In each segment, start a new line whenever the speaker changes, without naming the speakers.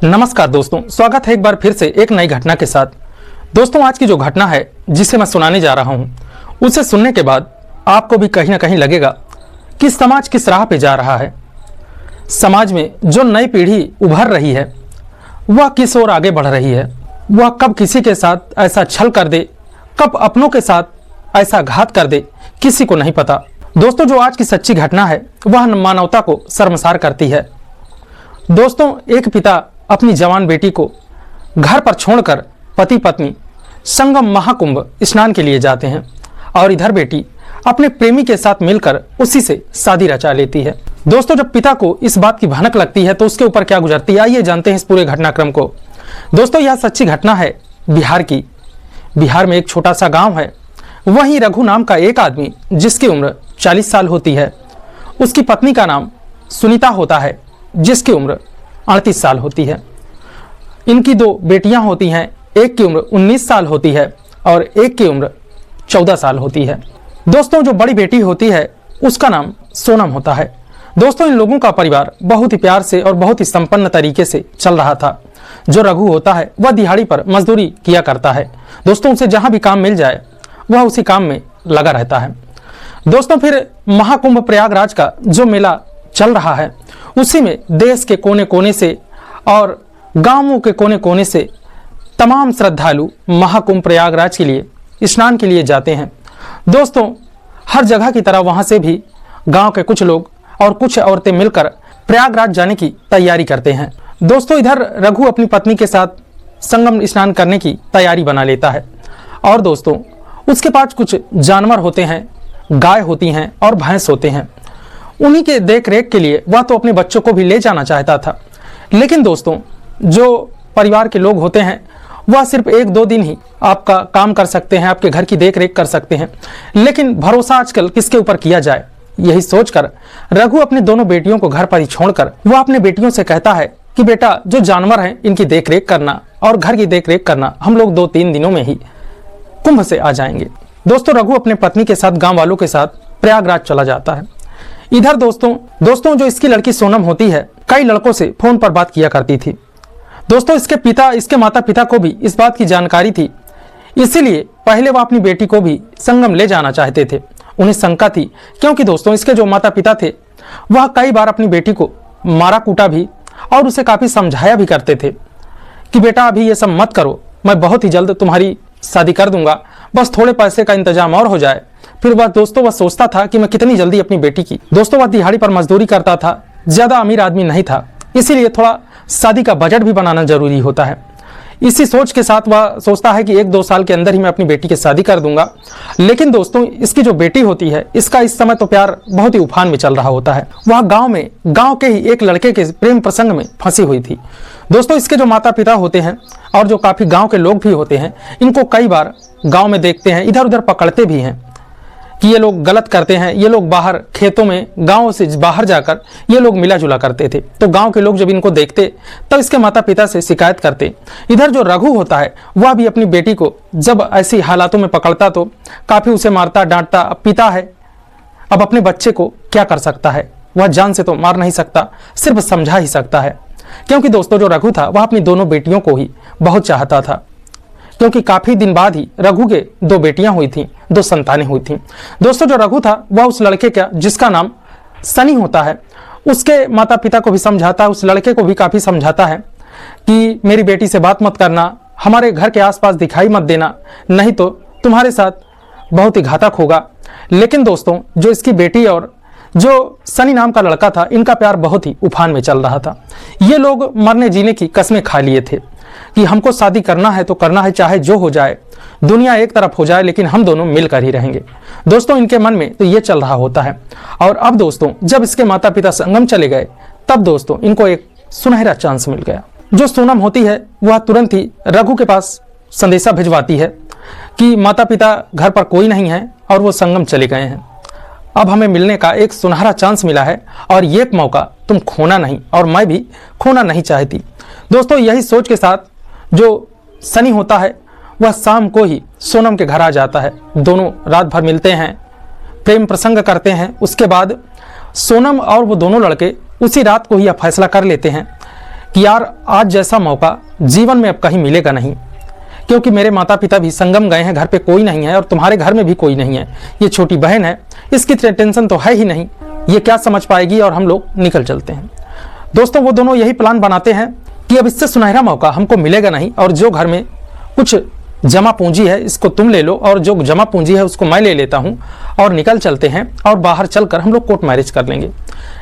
नमस्कार दोस्तों, स्वागत है एक बार फिर से एक नई घटना के साथ। दोस्तों, आज की जो घटना है जिसे मैं सुनाने जा रहा हूं, उसे सुनने के बाद आपको भी कहीं ना कहीं लगेगा कि समाज किस राह पे जा रहा है। समाज में जो नई पीढ़ी उभर रही है वह किस ओर आगे बढ़ रही है। वह कब किसी के साथ ऐसा छल कर दे, कब अपनों के साथ ऐसा घात कर दे, किसी को नहीं पता। दोस्तों, जो आज की सच्ची घटना है वह मानवता को शर्मसार करती है। दोस्तों, एक पिता अपनी जवान बेटी को घर पर छोड़कर पति पत्नी संगम महाकुंभ स्नान के लिए जाते हैं और इधर बेटी अपने प्रेमी के साथ मिलकर उसी से शादी रचा लेती है। दोस्तों, जब पिता को इस बात की भनक लगती है तो उसके ऊपर क्या गुजरती है, आइए जानते हैं इस पूरे घटनाक्रम को। दोस्तों, यह सच्ची घटना है बिहार की। बिहार में एक छोटा सा गांव है। वहीं रघु नाम का एक आदमी जिसकी उम्र 40 साल होती है, उसकी पत्नी का नाम सुनीता होता है जिसकी उम्र 38 साल होती है। इनकी दो बेटियां होती हैं, एक की उम्र 19 साल होती है और एक की उम्र 14 साल होती है। दोस्तों, जो बड़ी बेटी होती है उसका नाम सोनम होता है। दोस्तों, इन लोगों का परिवार बहुत ही प्यार से और बहुत ही संपन्न तरीके से चल रहा था। जो रघु होता है वह दिहाड़ी पर मजदूरी किया करता है। दोस्तों, उसे जहां भी काम मिल जाए वह उसी काम में लगा रहता है। दोस्तों, फिर महाकुंभ प्रयागराज का जो मेला चल रहा है उसी में देश के कोने कोने से और गांवों के कोने कोने से तमाम श्रद्धालु महाकुंभ प्रयागराज के लिए स्नान के लिए जाते हैं। दोस्तों, हर जगह की तरह वहां से भी गांव के कुछ लोग और कुछ औरतें मिलकर प्रयागराज जाने की तैयारी करते हैं। दोस्तों, इधर रघु अपनी पत्नी के साथ संगम स्नान करने की तैयारी बना लेता है और दोस्तों उसके पास कुछ जानवर होते हैं, गाय होती हैं और भैंस होते हैं। उन्हीं के देख रेख के लिए वह तो अपने बच्चों को भी ले जाना चाहता था, लेकिन दोस्तों जो परिवार के लोग होते हैं वह सिर्फ 1-2 दिन ही आपका काम कर सकते हैं, आपके घर की देख रेख कर सकते हैं। लेकिन भरोसा आजकल किसके ऊपर किया जाए, यही सोचकर रघु अपनी दोनों बेटियों को घर पर ही छोड़कर वह अपने बेटियों से कहता है कि बेटा, जो जानवर हैं इनकी देख रेख करना और घर की देख रेख करना, हम लोग 2-3 दिनों में ही कुंभ से आ जाएंगे। दोस्तों, रघु अपने पत्नी के साथ गाँव वालों के साथ प्रयागराज चला जाता है। इधर दोस्तों जो इसकी लड़की सोनम होती है कई लड़कों से फोन पर बात किया करती थी। दोस्तों, इसके माता पिता को भी इस बात की जानकारी थी, इसीलिए पहले वह अपनी बेटी को भी संगम ले जाना चाहते थे। उन्हें शंका थी क्योंकि दोस्तों इसके जो माता पिता थे वह कई बार अपनी बेटी को मारा कूटा भी और उसे काफी समझाया भी करते थे कि बेटा अभी ये सब मत करो, मैं बहुत ही जल्द तुम्हारी शादी कर दूंगा, बस थोड़े पैसे का इंतजाम और हो जाए। फिर वह सोचता था कि मैं कितनी जल्दी अपनी बेटी की। दोस्तों, वह दिहाड़ी पर मजदूरी करता था, ज्यादा अमीर आदमी नहीं था, इसीलिए थोड़ा शादी का बजट भी बनाना जरूरी होता है। इसी सोच के साथ वह सोचता है कि 1-2 साल के अंदर ही मैं अपनी बेटी की शादी कर दूंगा। लेकिन दोस्तों, इसकी जो बेटी होती है इसका इस समय तो प्यार बहुत ही उफान में चल रहा होता है। वह गांव के ही एक लड़के के प्रेम प्रसंग में फंसी हुई थी। दोस्तों, इसके जो माता पिता होते हैं और जो काफी गाँव के लोग भी होते हैं, इनको कई बार गाँव में देखते हैं, इधर उधर पकड़ते भी हैं कि ये लोग गलत करते हैं। ये लोग बाहर खेतों में गांव से बाहर जाकर ये लोग मिला जुला करते थे। तो गांव के लोग जब इनको देखते तब इसके माता पिता से शिकायत करते। इधर जो रघु होता है वह भी अपनी बेटी को जब ऐसी हालातों में पकड़ता तो काफी उसे मारता डांटता। अब पिता है, अब अपने बच्चे को क्या कर सकता है, वह जान से तो मार नहीं सकता, सिर्फ समझा ही सकता है। क्योंकि दोस्तों जो रघु था वह अपनी दोनों बेटियों को ही बहुत चाहता था, क्योंकि काफी दिन बाद ही रघु के 2 बेटियां हुई थीं, 2 संतानें हुई थीं। दोस्तों, जो रघु था वह उस लड़के का जिसका नाम सनी होता है उसके माता पिता को भी समझाता है, उस लड़के को भी काफी समझाता है कि मेरी बेटी से बात मत करना, हमारे घर के आसपास दिखाई मत देना, नहीं तो तुम्हारे साथ बहुत ही घातक होगा। लेकिन दोस्तों, जो इसकी बेटी और जो सनी नाम का लड़का था, इनका प्यार बहुत ही उफान में चल रहा था। ये लोग मरने जीने की कस्में खा लिए थे कि हमको शादी करना है तो करना है, चाहे जो हो जाए, दुनिया एक तरफ हो जाए, लेकिन हम दोनों मिलकर ही रहेंगे। दोस्तों, इनके मन में तो ये चल रहा होता है। और अब दोस्तों जब इसके माता पिता संगम चले गए तब दोस्तों इनको एक सुनहरा चांस मिल गया। जो सोनम होती है वह तुरंत ही रघु के पास संदेशा भिजवाती है कि माता पिता घर पर कोई नहीं है और वो संगम चले गए हैं। अब हमें मिलने का एक सुनहरा चांस मिला है और ये मौका तुम खोना नहीं, और मैं भी खोना नहीं चाहती। दोस्तों, यही सोच के साथ जो सनी होता है वह शाम को ही सोनम के घर आ जाता है। दोनों रात भर मिलते हैं, प्रेम प्रसंग करते हैं। उसके बाद सोनम और वो दोनों लड़के उसी रात को ही यह फैसला कर लेते हैं कि यार आज जैसा मौका जीवन में अब कहीं मिलेगा नहीं, क्योंकि मेरे माता पिता भी संगम गए हैं, घर पे कोई नहीं है और तुम्हारे घर में भी कोई नहीं है। ये छोटी बहन है, इसकी टेंशन तो है ही नहीं, ये क्या समझ पाएगी, और हम लोग निकल चलते हैं। दोस्तों वो दोनों यही प्लान बनाते हैं कि अब इससे सुनहरा मौका हमको मिलेगा नहीं, और जो घर में कुछ जमा पूंजी है इसको तुम ले लो, और जो जमा पूंजी है उसको मैं ले लेता हूँ, और निकल चलते हैं और बाहर चलकर हम लोग कोर्ट मैरिज कर लेंगे।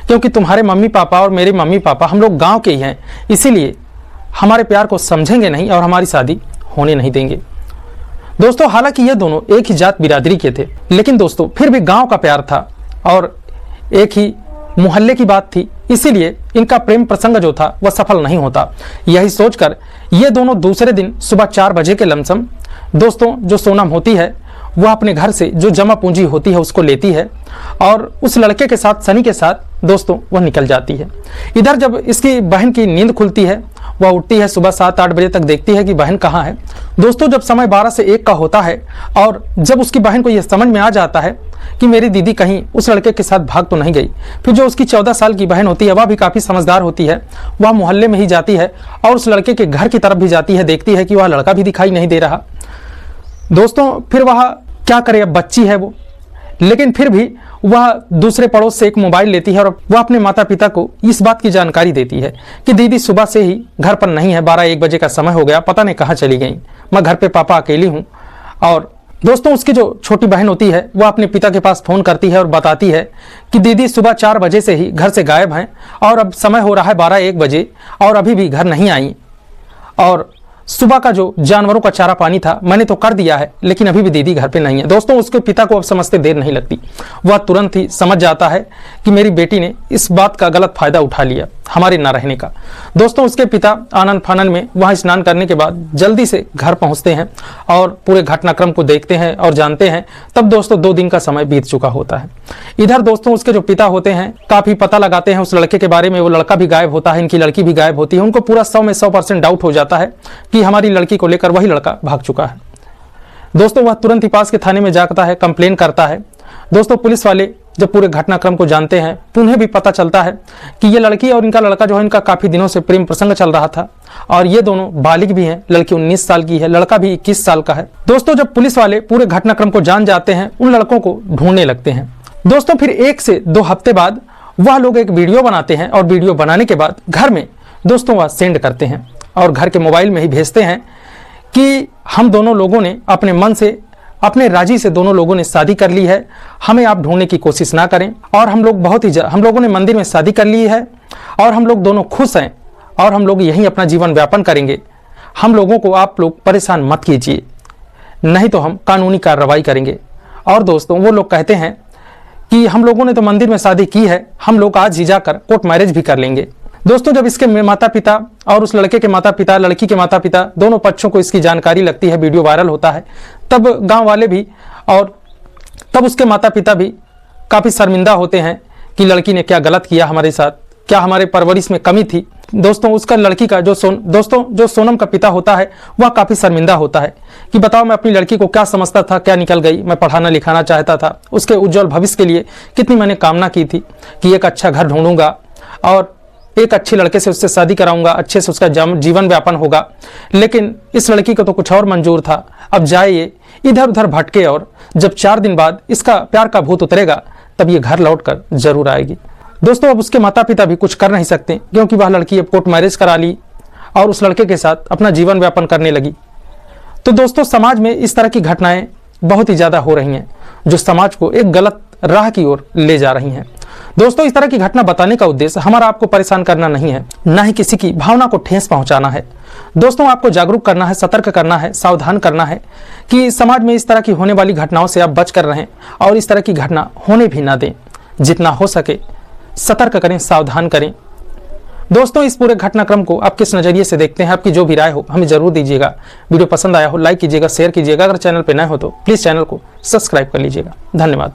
क्योंकि तुम्हारे मम्मी पापा और मेरे मम्मी पापा हम लोग गाँव के ही हैं, इसीलिए हमारे प्यार को समझेंगे नहीं और हमारी शादी होने नहीं देंगे। दोस्तों हालांकि ये दोनों एक ही जात बिरादरी के थे, लेकिन दोस्तों फिर भी गांव का प्यार था और एक ही मोहल्ले की बात थी, इसीलिए इनका प्रेम प्रसंग जो था वह सफल नहीं होता। यही सोचकर ये दोनों दूसरे दिन सुबह 4 बजे के लमसम दोस्तों जो सोनम होती है वह अपने घर से जो जमा पूंजी होती है उसको लेती है और उस लड़के के साथ, सनी के साथ दोस्तों वह निकल जाती है। इधर जब इसकी बहन की नींद खुलती है, वह उठती है, सुबह 7-8 बजे तक देखती है कि बहन कहाँ है। दोस्तों जब समय 12 से 1 का होता है और जब उसकी बहन को यह समझ में आ जाता है कि मेरी दीदी कहीं उस लड़के के साथ भाग तो नहीं गई, फिर जो उसकी 14 साल की बहन होती है वह भी काफ़ी समझदार होती है, वह मोहल्ले में ही जाती है और उस लड़के के घर की तरफ भी जाती है, देखती है कि वह लड़का भी दिखाई नहीं दे रहा। दोस्तों फिर वह क्या करे, अब बच्ची है वो, लेकिन फिर भी वह दूसरे पड़ोस से एक मोबाइल लेती है और वह अपने माता पिता को इस बात की जानकारी देती है कि दीदी सुबह से ही घर पर नहीं है, 12-1 बजे का समय हो गया, पता नहीं कहाँ चली गई, मैं घर पे पापा अकेली हूँ। और दोस्तों उसकी जो छोटी बहन होती है वह अपने पिता के पास फ़ोन करती है और बताती है कि दीदी सुबह 4 बजे से ही घर से गायब हैं और अब समय हो रहा है 12-1 बजे और अभी भी घर नहीं आई, और सुबह का जो जानवरों का चारा पानी था मैंने तो कर दिया है, लेकिन अभी भी दीदी घर पे नहीं है। दोस्तों उसके पिता को अब समझते देर नहीं लगती, वह तुरंत ही समझ जाता है कि मेरी बेटी ने इस बात का गलत फायदा उठा लिया हमारे ना रहने का। दोस्तों उसके पिता आनंद फानन में वहाँ स्नान करने के बाद जल्दी से घर पहुँचते हैं और पूरे घटनाक्रम को देखते हैं और जानते हैं। तब दोस्तों 2 दिन का समय बीत चुका होता है। इधर दोस्तों उसके जो पिता होते हैं काफ़ी पता लगाते हैं उस लड़के के बारे में, वो लड़का भी गायब होता है, इनकी लड़की भी गायब होती है। उनको पूरा 100 में 100% डाउट हो जाता है कि हमारी लड़की को लेकर वही लड़का भाग चुका है। दोस्तों वह तुरंत ही पास के थाने में जाता है, कंप्लेन करता है। दोस्तों पुलिस वाले जब पूरे घटनाक्रम को जानते हैं तो उन्हें भी पता चलता है कि ये लड़की और इनका लड़का जो है इनका काफ़ी दिनों से प्रेम प्रसंग चल रहा था और ये दोनों बालिग भी हैं, लड़की 19 साल की है, लड़का भी 21 साल का है। दोस्तों जब पुलिस वाले पूरे घटनाक्रम को जान जाते हैं उन लड़कों को ढूंढने लगते हैं। दोस्तों फिर 1 से 2 हफ्ते बाद वह लोग एक वीडियो बनाते हैं और वीडियो बनाने के बाद घर में दोस्तों वह सेंड करते हैं और घर के मोबाइल में ही भेजते हैं कि हम दोनों लोगों ने अपने मन से, अपने राजी से दोनों लोगों ने शादी कर ली है, हमें आप ढूंढने की कोशिश ना करें। और हम लोग हम लोगों ने मंदिर में शादी कर ली है और हम लोग दोनों खुश हैं और हम लोग यहीं अपना जीवन व्यापन करेंगे। हम लोगों को आप लोग परेशान मत कीजिए, नहीं तो हम कानूनी कार्रवाई करेंगे। और दोस्तों वो लोग कहते हैं कि हम लोगों ने तो मंदिर में शादी की है, हम लोग आज ही जाकर कोर्ट मैरिज भी कर लेंगे। दोस्तों जब इसके माता पिता और उस लड़के के माता पिता, लड़की के माता पिता दोनों पक्षों को इसकी जानकारी लगती है, वीडियो वायरल होता है, तब गांव वाले भी और तब उसके माता पिता भी काफ़ी शर्मिंदा होते हैं कि लड़की ने क्या गलत किया हमारे साथ, क्या हमारे परवरिश में कमी थी। दोस्तों उसका लड़की का जो सोनम का पिता होता है वह काफ़ी शर्मिंदा होता है कि बताओ मैं अपनी लड़की को क्या समझता था, क्या निकल गई, मैं पढ़ाना लिखाना चाहता था, उसके उज्जवल भविष्य के लिए कितनी मैंने कामना की थी कि एक अच्छा घर ढूंढूंगा और एक अच्छी लड़के से उससे शादी कराऊंगा, अच्छे से उसका जीवन व्यापन होगा, लेकिन इस लड़की को तो कुछ और मंजूर था। अब जाए ये इधर उधर भटके और जब 4 दिन बाद इसका प्यार का भूत उतरेगा तब ये घर लौटकर जरूर आएगी। दोस्तों अब उसके माता पिता भी कुछ कर नहीं सकते क्योंकि वह लड़की अब कोर्ट मैरिज करा ली और उस लड़के के साथ अपना जीवन व्यापन करने लगी। तो दोस्तों समाज में इस तरह की घटनाएं बहुत ही ज़्यादा हो रही हैं जो समाज को एक गलत राह की ओर ले जा रही हैं। दोस्तों इस तरह की घटना बताने का उद्देश्य हमारा आपको परेशान करना नहीं है, ना ही किसी की भावना को ठेस पहुंचाना है। दोस्तों आपको जागरूक करना है, सतर्क करना है, सावधान करना है कि समाज में इस तरह की होने वाली घटनाओं से आप बच कर रहें और इस तरह की घटना होने भी ना दें। जितना हो सके सतर्क करें, सावधान करें। दोस्तों इस पूरे घटनाक्रम को आप किस नज़रिए से देखते हैं, आपकी जो भी राय हो हमें जरूर दीजिएगा। वीडियो पसंद आया हो लाइक कीजिएगा, शेयर कीजिएगा। अगर चैनल पर नए हो तो प्लीज़ चैनल को सब्सक्राइब कर लीजिएगा। धन्यवाद।